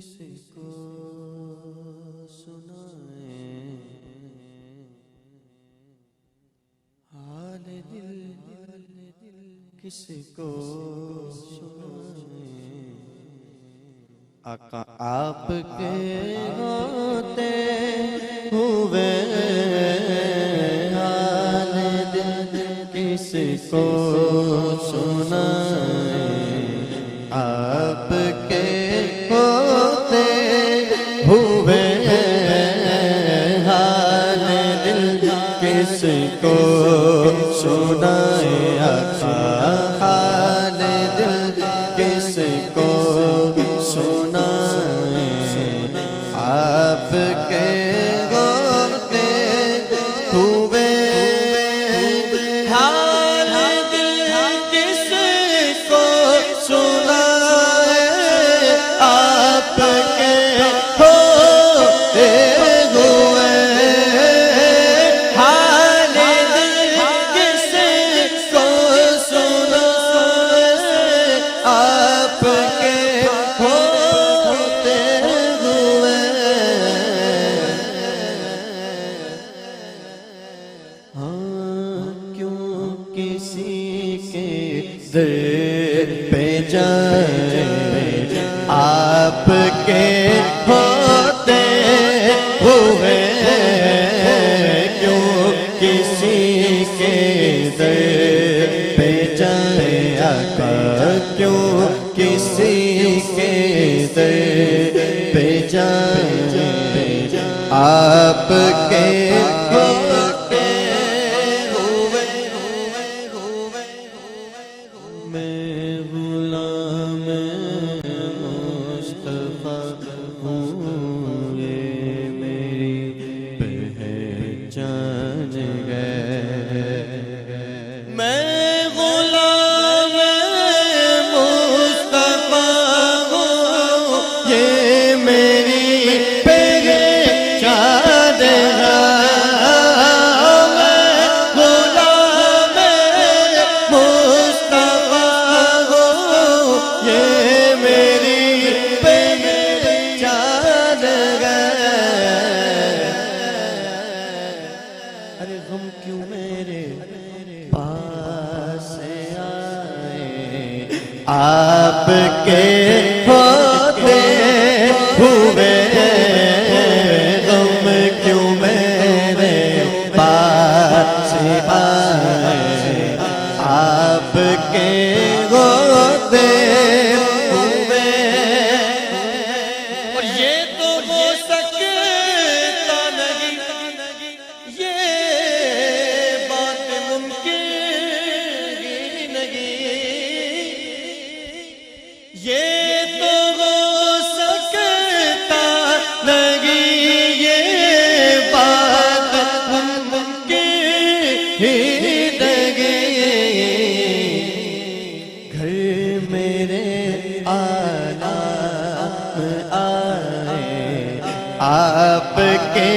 کس کو سنائیں حال دل کس کو سنائیں آقا آپ کے ہوتے ہوئے حال دل کس کو سنائیں آپ کے ہوتے ہوئے حال دل کس کو سنائیں آقا حال دل کس کو سنائیں آپ کے ہوتے ہوئے حال دل کس کو سنائیں آپ کے ہوتے ہوئے حال دل کس کو سنائیں آپ کے ہوتے ہوئے ہاں کیوں کسی کے در پہ جائیں آپ کے ہوتے ہوئے کیوں کسی کے در پہ جائیں آقا کیوں کسی کے در پہ جائیں آپ کے ہوتے ہوئے میں غلام مصطفیٰ ہوں یہ میری پہچان ہے میں غلام مصطفیٰ ہوں یہ میری پہچان ہے میں غلام مصطفیٰ ہوں یہ میری پہچان ہے ارے غم کیوں میرے پاس آئے آپ کے ہوتے ہوئے غم کیوں میرے پاس آئے آپ کے ہوتے ہوئے اور یہ تو ہو سکتا نہیں یہ بات ممکن ہی نہیں یہ تو ہو سکتا نہیں یہ بات ممکن ہی نہیں گھر میرے آلام آئے آپ کے